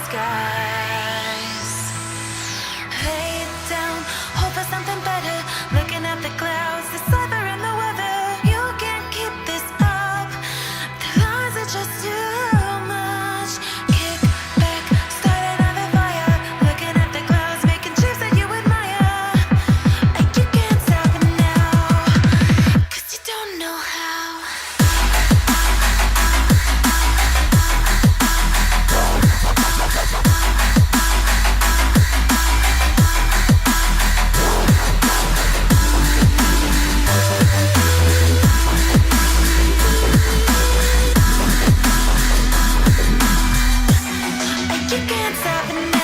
skies. Lay down, hope for something better. Looking at the clouds, the cyber and the weather. You can't keep this up. The lies are just too much. Kick back, start another fire. Looking at the clouds, making shapes that you admire. And you can't stop it now, 'cause you don't know how. And you can't stop it now.